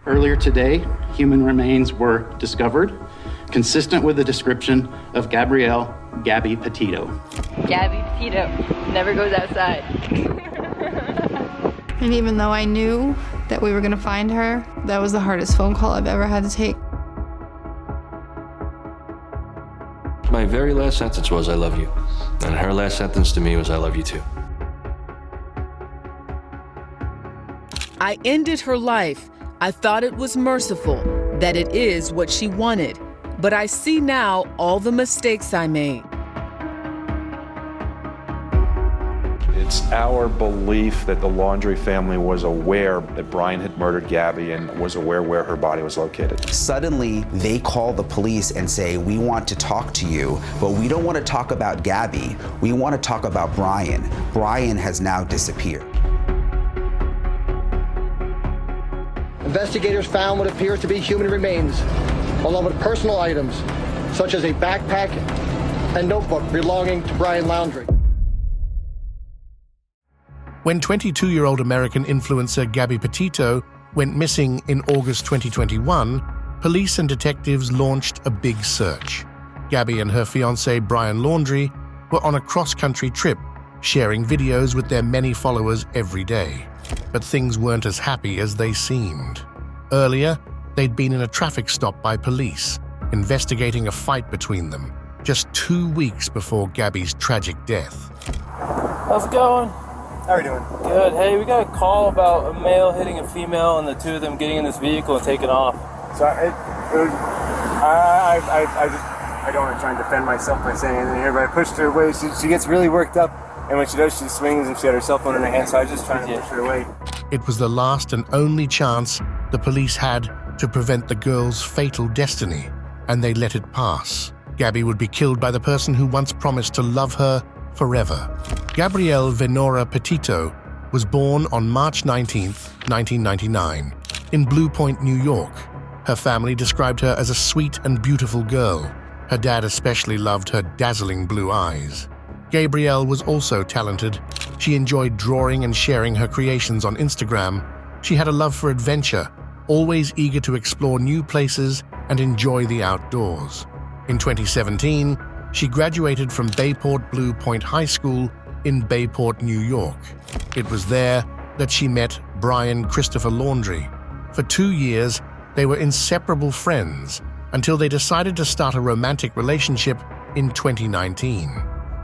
Earlier today, human remains were discovered, consistent with the description of Gabrielle Gabby Petito. Gabby Petito never goes outside. And even though I knew that we were going to find her, that was the hardest phone call I've ever had to take. My very last sentence was, "I love you." And her last sentence to me was, "I love you too." I ended her life. I thought it was merciful, that it is what she wanted. But I see now all the mistakes I made. It's our belief that the Laundrie family was aware that Brian had murdered Gabby and was aware where her body was located. Suddenly, they call the police and say, "We want to talk to you, but we don't want to talk about Gabby. We want to talk about Brian. Brian has now disappeared." Investigators found what appears to be human remains, along with personal items, such as a backpack and notebook belonging to Brian Laundrie. When 22-year-old American influencer Gabby Petito went missing in August 2021, police and detectives launched a big search. Gabby and her fiancé Brian Laundrie were on a cross-country trip, sharing videos with their many followers every day. But things weren't as happy as they seemed. Earlier, they'd been in a traffic stop by police, investigating a fight between them, just 2 weeks before Gabby's tragic death. How's it going? How are you doing? Good. Hey, we got a call about a male hitting a female and the two of them getting in this vehicle and taking off. So I don't want to try and defend myself by saying anything here, but I pushed her away. She gets really worked up, and when she does, she swings and she had her cell phone in her hand, so I was just trying to push her away. It was the last and only chance the police had to prevent the girl's fatal destiny, and they let it pass. Gabby would be killed by the person who once promised to love her forever. Gabrielle Venora Petito was born on March 19, 1999, in Blue Point, New York. Her family described her as a sweet and beautiful girl. Her dad especially loved her dazzling blue eyes. Gabrielle was also talented. She enjoyed drawing and sharing her creations on Instagram. She had a love for adventure, always eager to explore new places and enjoy the outdoors. In 2017, she graduated from Bayport Blue Point High School in Bayport, New York. It was there that she met Brian Christopher Laundrie. For 2 years, they were inseparable friends until they decided to start a romantic relationship in 2019.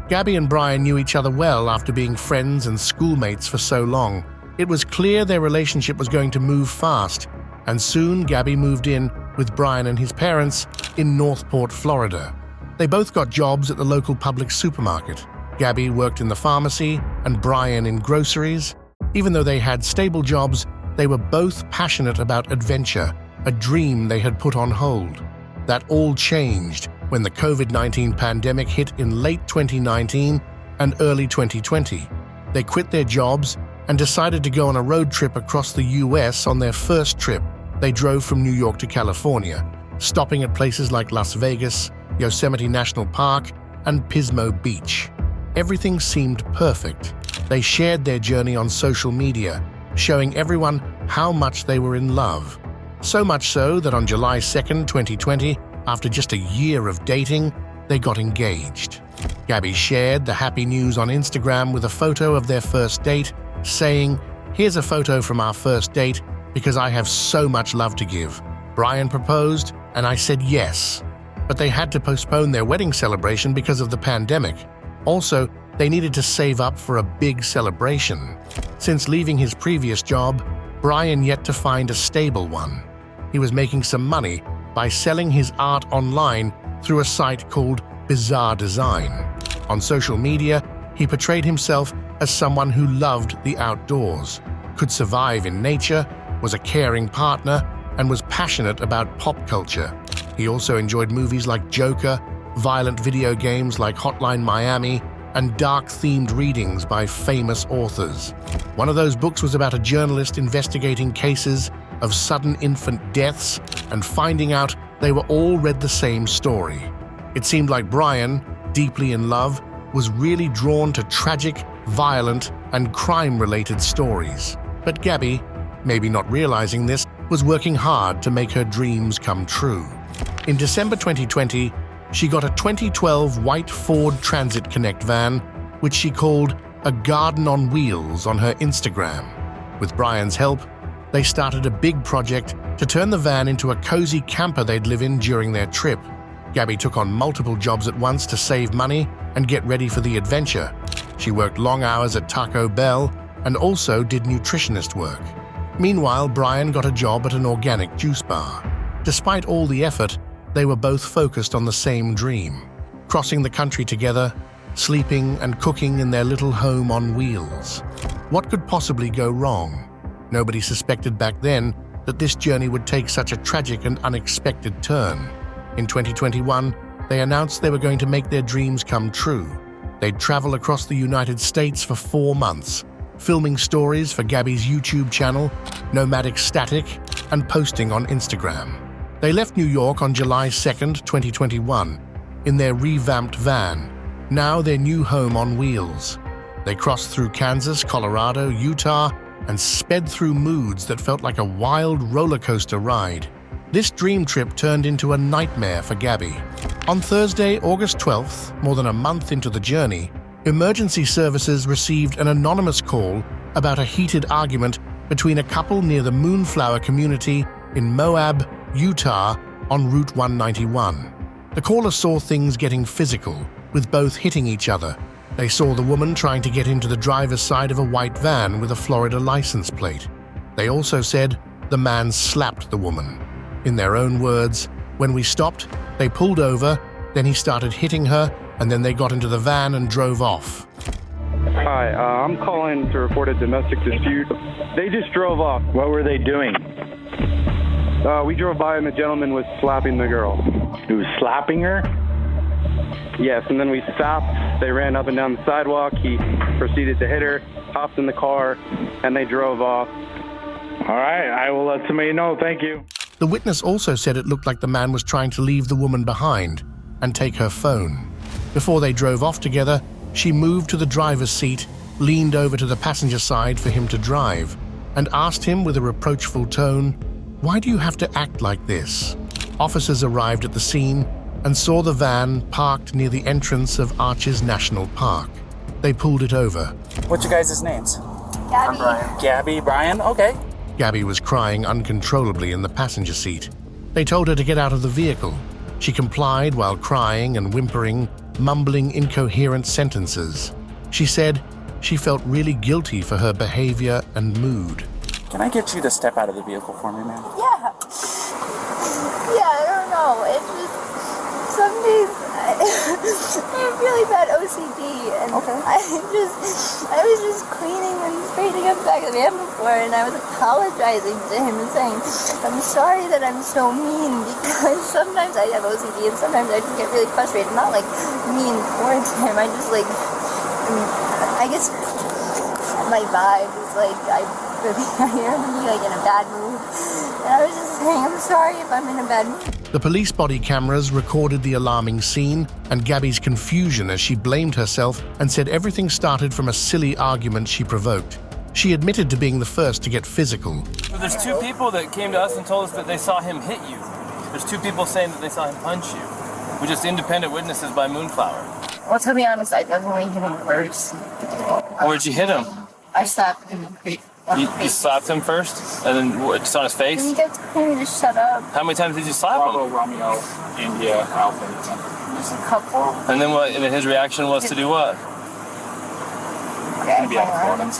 Gabby and Brian knew each other well after being friends and schoolmates for so long. It was clear their relationship was going to move fast, and soon Gabby moved in with Brian and his parents in Northport, Florida. They both got jobs at the local public supermarket. Gabby worked in the pharmacy and Brian in groceries. Even though they had stable jobs, they were both passionate about adventure, a dream they had put on hold. That all changed when the COVID-19 pandemic hit in late 2019 and early 2020. They quit their jobs and decided to go on a road trip across the US. On their first trip, they drove from New York to California, stopping at places like Las Vegas, Yosemite National Park, and Pismo Beach. Everything seemed perfect. They shared their journey on social media, showing everyone how much they were in love. So much so that on July 2nd, 2020, after just a year of dating, they got engaged. Gabby shared the happy news on Instagram with a photo of their first date, saying, "Here's a photo from our first date because I have so much love to give. Brian proposed and I said yes." But they had to postpone their wedding celebration because of the pandemic. Also, they needed to save up for a big celebration. Since leaving his previous job, Brian yet to find a stable one. He was making some money by selling his art online through a site called Bizarre Design. On social media, he portrayed himself as someone who loved the outdoors, could survive in nature, was a caring partner, and was passionate about pop culture. He also enjoyed movies like Joker, violent video games like Hotline Miami, and dark-themed readings by famous authors. One of those books was about a journalist investigating cases of sudden infant deaths and finding out they were all read the same story. It seemed like Brian, deeply in love, was really drawn to tragic, violent, and crime-related stories. But Gabby, maybe not realizing this, was working hard to make her dreams come true. In December 2020, she got a 2012 white Ford Transit Connect van, which she called a garden on wheels on her Instagram. With Brian's help, they started a big project to turn the van into a cozy camper they'd live in during their trip. Gabby took on multiple jobs at once to save money and get ready for the adventure. She worked long hours at Taco Bell and also did nutritionist work. Meanwhile, Brian got a job at an organic juice bar. Despite all the effort, they were both focused on the same dream: crossing the country together, sleeping and cooking in their little home on wheels. What could possibly go wrong? Nobody suspected back then that this journey would take such a tragic and unexpected turn. In 2021, they announced they were going to make their dreams come true. They'd travel across the United States for 4 months, filming stories for Gabby's YouTube channel, Nomadic Static, and posting on Instagram. They left New York on July 2nd, 2021, in their revamped van, now their new home on wheels. They crossed through Kansas, Colorado, Utah, and sped through moods that felt like a wild roller coaster ride. This dream trip turned into a nightmare for Gabby. On Thursday, August 12th, more than a month into the journey, emergency services received an anonymous call about a heated argument between a couple near the Moonflower community in Moab, Utah, on Route 191. The caller saw things getting physical, with both hitting each other. They saw the woman trying to get into the driver's side of a white van with a Florida license plate. They also said the man slapped the woman. In their own words, "When we stopped, they pulled over, then he started hitting her, and then they got into the van and drove off." Hi, I'm calling to report a domestic dispute. They just drove off. What were they doing? We drove by and the gentleman was slapping the girl. He was slapping her? Yes, and then we stopped. They ran up and down the sidewalk. He proceeded to hit her, hopped in the car, and they drove off. All right, I will let somebody know. Thank you. The witness also said it looked like the man was trying to leave the woman behind and take her phone. Before they drove off together, she moved to the driver's seat, leaned over to the passenger side for him to drive, and asked him with a reproachful tone, "Why do you have to act like this?" Officers arrived at the scene and saw the van parked near the entrance of Arches National Park. They pulled it over. What's your guys' names? Gabby. I'm Brian. Gabby, Brian, okay. Gabby was crying uncontrollably in the passenger seat. They told her to get out of the vehicle. She complied while crying and whimpering, mumbling incoherent sentences. She said she felt really guilty for her behavior and mood. Can I get you to step out of the vehicle for me, ma'am? Yeah. Yeah, I don't know. It's just, some days I have really bad OCD, and okay. I was just cleaning and straightening up the back of the van before, and I was apologizing to him and saying, "I'm sorry that I'm so mean," because sometimes I have OCD and sometimes I just get really frustrated. Not like mean towards him, I just like, I guess my vibe is like, I am really like in a bad mood. And I was just saying, I'm sorry if I'm in a bad mood. The police body cameras recorded the alarming scene and Gabby's confusion as she blamed herself and said everything started from a silly argument she provoked. She admitted to being the first to get physical. So there's 2 people that came to us and told us that they saw him hit you. There's 2 people saying that they saw him punch you. We're just independent witnesses by Moonflower. Well, to be honest, I definitely hit him first. Where'd you hit him? I slapped him. You slapped him first? And then what, just on his face? Can you guys please just shut up? How many times did you slap him? Romeo, India, Alpha. Just a couple. And then what? And then his reaction was to do what? Okay, so I wouldn't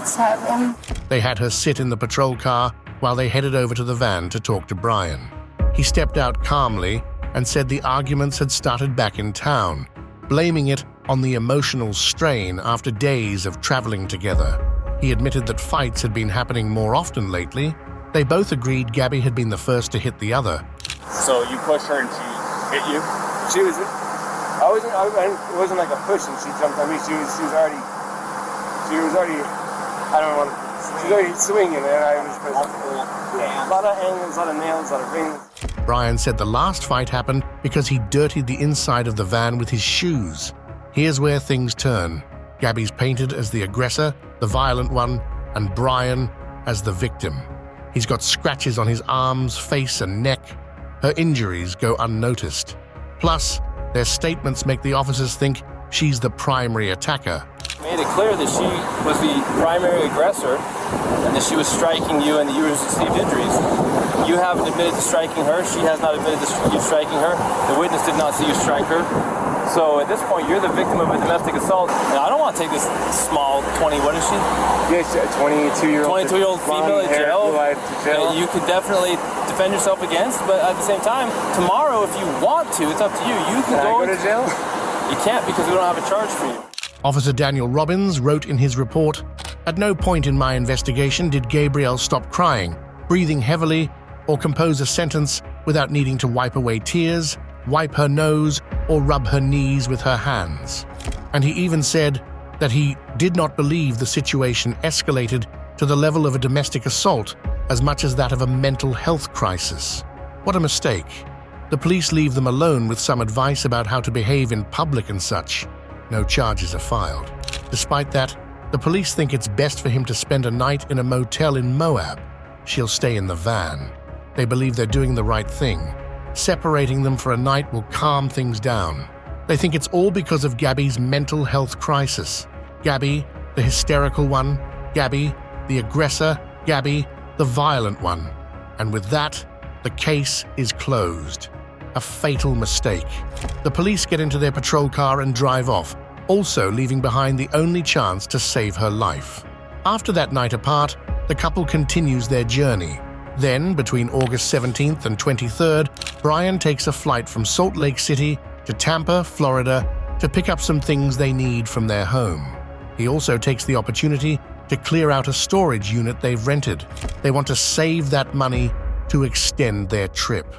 slap him. They had her sit in the patrol car while they headed over to the van to talk to Brian. He stepped out calmly and said the arguments had started back in town, blaming it on the emotional strain after days of traveling together. He admitted that fights had been happening more often lately. They both agreed Gabby had been the first to hit the other. So you pushed her and she hit you? She was, it wasn't like a push and she jumped on me. She was already, I don't know, she was already swinging and I was a lot of angles, a lot of nails, a lot of rings. Brian said the last fight happened because he dirtied the inside of the van with his shoes. Here's where things turn. Gabby's painted as the aggressor, the violent one, and Brian as the victim. He's got scratches on his arms, face, and neck. Her injuries go unnoticed. Plus, their statements make the officers think she's the primary attacker. Made it clear that she was the primary aggressor and that she was striking you and that you received injuries. You haven't admitted to striking her. She has not admitted to you striking her. The witness did not see you strike her. So at this point, you're the victim of a domestic assault. Now, I don't want to take this small 20, what is she? Yes, 22-year-old female in jail. You could definitely defend yourself against, but at the same time, tomorrow, if you want to, it's up to you. You can go to jail? You can't because we don't have a charge for you. Officer Daniel Robbins wrote in his report, "At no point in my investigation did Gabrielle stop crying, breathing heavily, or compose a sentence without needing to wipe away tears, wipe her nose, or rub her knees with her hands." And he even said that he did not believe the situation escalated to the level of a domestic assault as much as that of a mental health crisis. What a mistake. The police leave them alone with some advice about how to behave in public and such. No charges are filed. Despite that, the police think it's best for him to spend a night in a motel in Moab. She'll stay in the van. They believe they're doing the right thing. Separating them for a night will calm things down. They think it's all because of Gabby's mental health crisis. Gabby, the hysterical one. Gabby, the aggressor. Gabby, the violent one. And with that, the case is closed. A fatal mistake. The police get into their patrol car and drive off, also leaving behind the only chance to save her life. After that night apart, the couple continues their journey. Then, between August 17th and 23rd, Brian takes a flight from Salt Lake City to Tampa, Florida, to pick up some things they need from their home. He also takes the opportunity to clear out a storage unit they've rented. They want to save that money to extend their trip.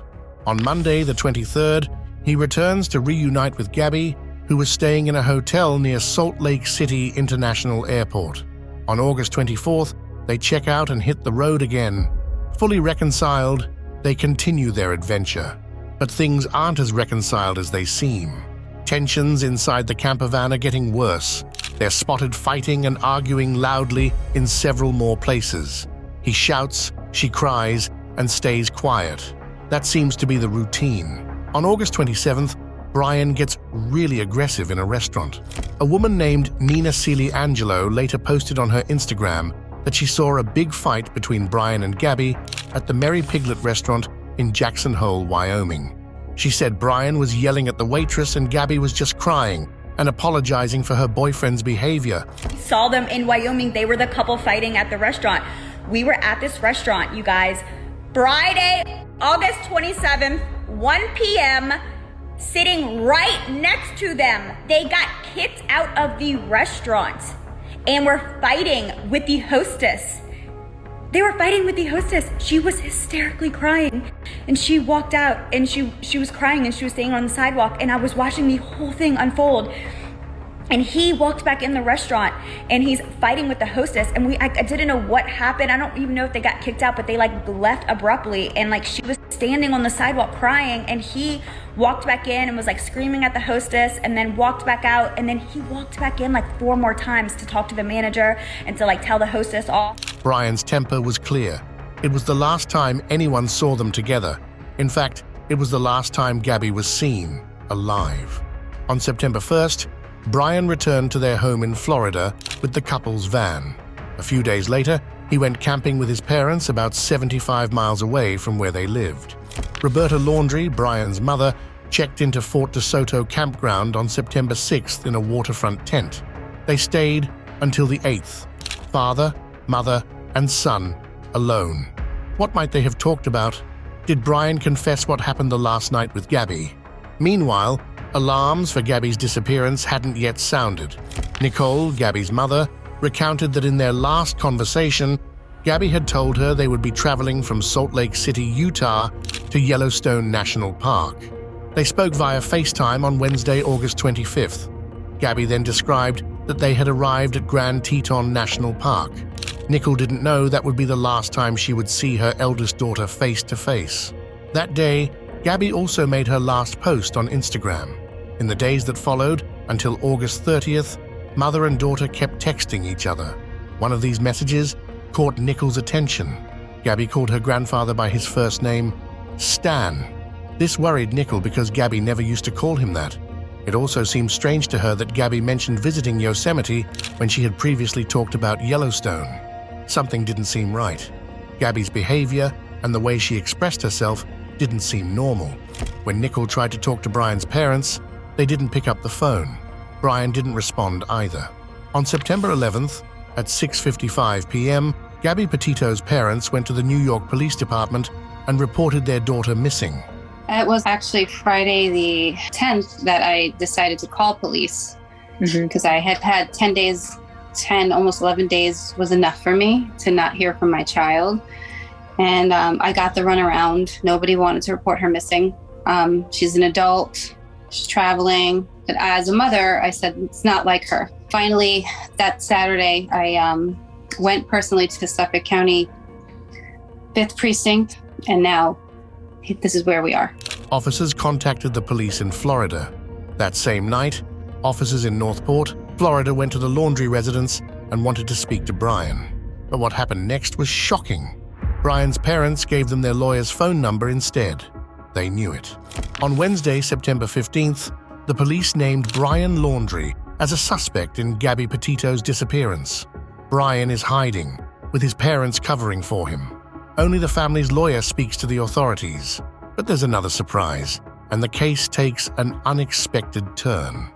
On Monday, the 23rd, he returns to reunite with Gabby, who was staying in a hotel near Salt Lake City International Airport. On August 24th, they check out and hit the road again. Fully reconciled, they continue their adventure. But things aren't as reconciled as they seem. Tensions inside the camper van are getting worse. They're spotted fighting and arguing loudly in several more places. He shouts, she cries, and stays quiet. That seems to be the routine. On August 27th, Brian gets really aggressive in a restaurant. A woman named Nina Seeley Angelo later posted on her Instagram that she saw a big fight between Brian and Gabby at the Merry Piglet restaurant in Jackson Hole, Wyoming. She said Brian was yelling at the waitress and Gabby was just crying and apologizing for her boyfriend's behavior. Saw them in Wyoming. They were the couple fighting at the restaurant. We were at this restaurant, you guys. Friday, August 27th, 1 p.m., sitting right next to them. They got kicked out of the restaurant and were fighting with the hostess. They were fighting with the hostess. She was hysterically crying and she walked out and she was crying and she was staying on the sidewalk and I was watching the whole thing unfold. And he walked back in the restaurant and he's fighting with the hostess and I didn't know what happened. I don't even know if they got kicked out, but they left abruptly and she was standing on the sidewalk crying and he walked back in and was screaming at the hostess and then walked back out and then he walked back in 4 more times to talk to the manager and to tell the hostess off. Brian's temper was clear. It was the last time anyone saw them together. In fact, it was the last time Gabby was seen alive. On September 1st, Brian returned to their home in Florida with the couple's van. A few days later, he went camping with his parents about 75 miles away from where they lived. Roberta Laundrie, Brian's mother, checked into Fort DeSoto campground on September 6th in a waterfront tent. They stayed until the 8th. Father, mother, and son alone. What might they have talked about? Did Brian confess what happened the last night with Gabby? Meanwhile, alarms for Gabby's disappearance hadn't yet sounded. Nicole, Gabby's mother, recounted that in their last conversation, Gabby had told her they would be traveling from Salt Lake City, Utah to Yellowstone National Park. They spoke via FaceTime on Wednesday, August 25th. Gabby then described that they had arrived at Grand Teton National Park. Nicole didn't know that would be the last time she would see her eldest daughter face to face. That day, Gabby also made her last post on Instagram. In the days that followed, until August 30th, mother and daughter kept texting each other. One of these messages caught Nicole's attention. Gabby called her grandfather by his first name, Stan. This worried Nickel because Gabby never used to call him that. It also seemed strange to her that Gabby mentioned visiting Yosemite when she had previously talked about Yellowstone. Something didn't seem right. Gabby's behavior and the way she expressed herself didn't seem normal. When Nickel tried to talk to Brian's parents, they didn't pick up the phone. Brian didn't respond either. On September 11th, at 6:55 p.m., Gabby Petito's parents went to the New York Police Department and reported their daughter missing. It was actually Friday the 10th that I decided to call police because I had had 10 days, almost 11 days was enough for me to not hear from my child. And I got the runaround. Nobody wanted to report her missing. She's an adult, she's traveling. But as a mother, I said, it's not like her. Finally, that Saturday, I went personally to Suffolk County 5th Precinct, and now this is where we are. Officers contacted the police in Florida. That same night, officers in Northport, Florida went to the Laundrie residence and wanted to speak to Brian. But what happened next was shocking. Brian's parents gave them their lawyer's phone number instead. They knew it. On Wednesday, September 15th, the police named Brian Laundrie as a suspect in Gabby Petito's disappearance. Brian is hiding, with his parents covering for him. Only the family's lawyer speaks to the authorities. But there's another surprise, and the case takes an unexpected turn.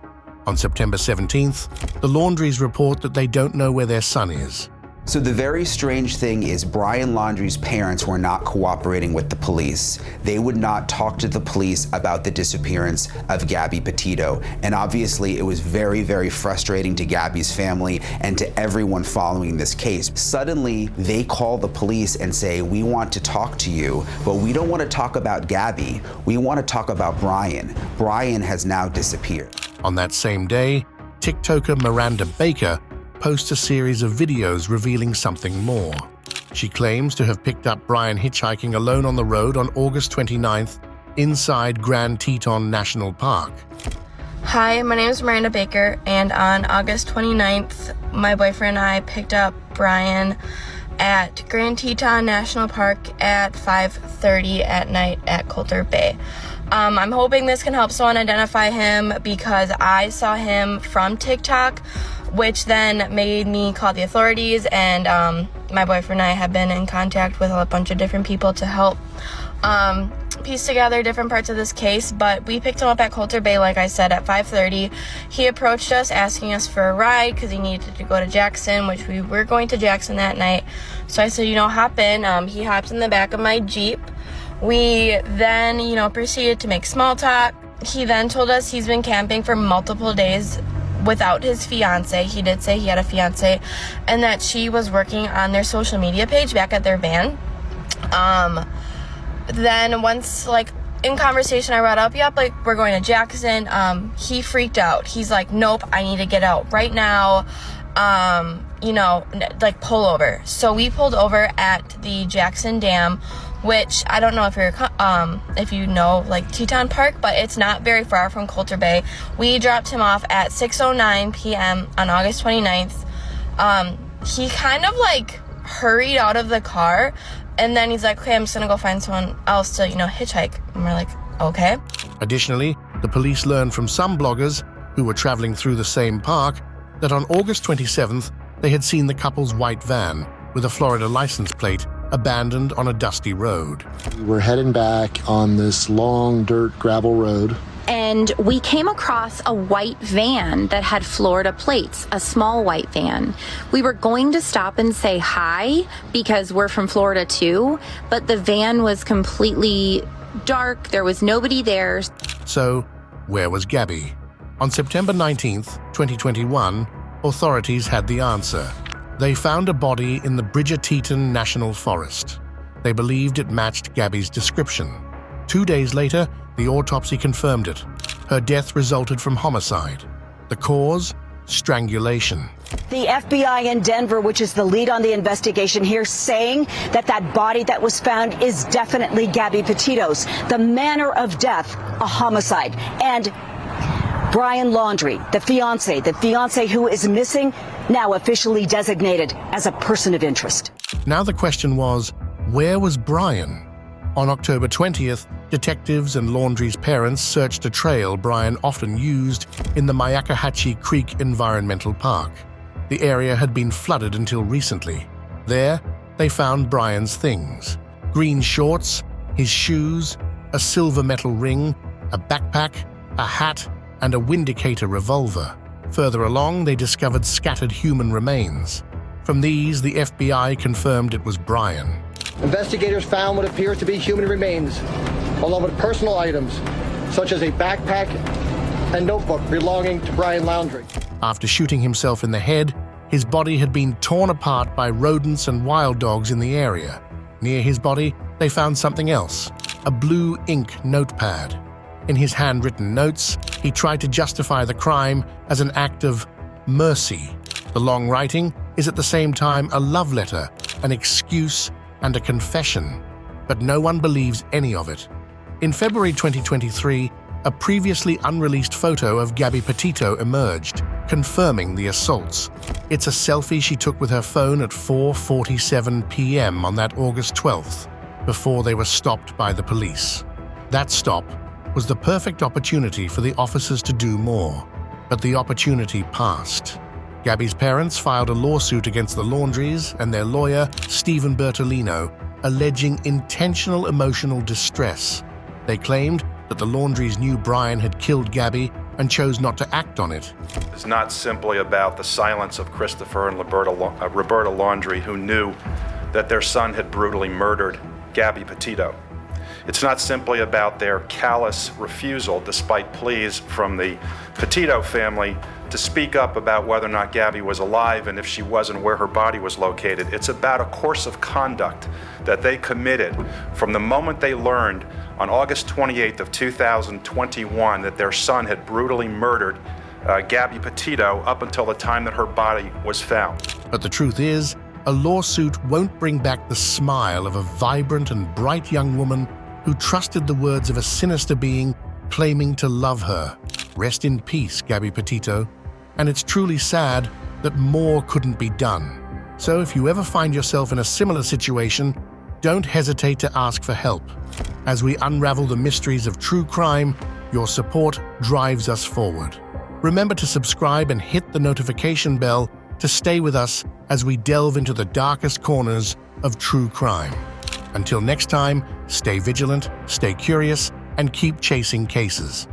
On September 17th, the Laundries report that they don't know where their son is. So the very strange thing is Brian Laundrie's parents were not cooperating with the police. They would not talk to the police about the disappearance of Gabby Petito. And obviously it was very, very frustrating to Gabby's family and to everyone following this case. Suddenly they call the police and say, we want to talk to you, but we don't want to talk about Gabby. We want to talk about Brian. Brian has now disappeared. On that same day, TikToker Miranda Baker posts a series of videos revealing something more. She claims to have picked up Brian hitchhiking alone on the road on August 29th inside Grand Teton National Park. Hi, my name is Miranda Baker, and on August 29th, my boyfriend and I picked up Brian at Grand Teton National Park at 5:30 at night at Coulter Bay. I'm hoping this can help someone identify him because I saw him from TikTok, which then made me call the authorities, and my boyfriend and I have been in contact with a bunch of different people to help piece together different parts of this case. But we picked him up at Coulter Bay, like I said, at 5:30. He approached us asking us for a ride because he needed to go to Jackson, which we were going to Jackson that night. So I said, hop in. He hopped in the back of my Jeep. We then, proceeded to make small talk. He then told us he's been camping for multiple days without his fiance. He did say he had a fiance, and that she was working on their social media page back at their van. Then once, in conversation, I brought up, we're going to Jackson. He freaked out. He's like, nope, I need to get out right now. Pull over. So we pulled over at the Jackson Dam, which I don't know if you know Teton Park, but it's not very far from Coulter Bay. We dropped him off at 6:09 p.m. on August 29th. He kind of hurried out of the car, and then he's like, okay, I'm just gonna go find someone else to, hitchhike. And we're like, okay. Additionally, the police learned from some bloggers who were traveling through the same park that on August 27th, they had seen the couple's white van with a Florida license plate abandoned on a dusty road. We're heading back on this long dirt gravel road. And we came across a white van that had Florida plates, a small white van. We were going to stop and say hi because we're from Florida too, but the van was completely dark. There was nobody there. So, where was Gabby? On September 19th, 2021, authorities had the answer. They found a body in the Bridger-Teton National Forest. They believed it matched Gabby's description. 2 days later, the autopsy confirmed it. Her death resulted from homicide. The cause? Strangulation. The FBI in Denver, which is the lead on the investigation here, saying that body that was found is definitely Gabby Petito's. The manner of death, a homicide. And Brian Laundrie, the fiance who is missing, now officially designated as a person of interest. Now the question was, Where was Brian? On October 20th, detectives and Laundrie's parents searched a trail Brian often used in the Myakkahatchee Creek Environmental Park. The area had been flooded until recently. There, they found Brian's things: green shorts, his shoes, a silver metal ring, a backpack, a hat, and a Windicator revolver. Further along, they discovered scattered human remains. From these, the FBI confirmed it was Brian. Investigators found what appears to be human remains, along with personal items, such as a backpack and notebook belonging to Brian Laundrie. After shooting himself in the head, his body had been torn apart by rodents and wild dogs in the area. Near his body, they found something else: a blue ink notepad. In his handwritten notes, he tried to justify the crime as an act of mercy. The long writing is at the same time a love letter, an excuse, and a confession. But no one believes any of it. In February 2023, a previously unreleased photo of Gabby Petito emerged, confirming the assaults. It's a selfie she took with her phone at 4:47 p.m. on that August 12th, before they were stopped by the police. That stop was the perfect opportunity for the officers to do more, but the opportunity passed. Gabby's parents filed a lawsuit against the Laundries and their lawyer, Stephen Bertolino, alleging intentional emotional distress. They claimed that the Laundries knew Brian had killed Gabby and chose not to act on it. It's not simply about the silence of Christopher and Roberta Laundrie, who knew that their son had brutally murdered Gabby Petito. It's not simply about their callous refusal, despite pleas from the Petito family, to speak up about whether or not Gabby was alive, and if she wasn't, where her body was located. It's about a course of conduct that they committed from the moment they learned on August 28th of 2021 that their son had brutally murdered Gabby Petito up until the time that her body was found. But the truth is, a lawsuit won't bring back the smile of a vibrant and bright young woman who trusted the words of a sinister being claiming to love her. Rest in peace, Gabby Petito. And it's truly sad that more couldn't be done. So if you ever find yourself in a similar situation, don't hesitate to ask for help. As we unravel the mysteries of true crime, your support drives us forward. Remember to subscribe and hit the notification bell to stay with us as we delve into the darkest corners of true crime. Until next time, stay vigilant, stay curious, and keep chasing cases.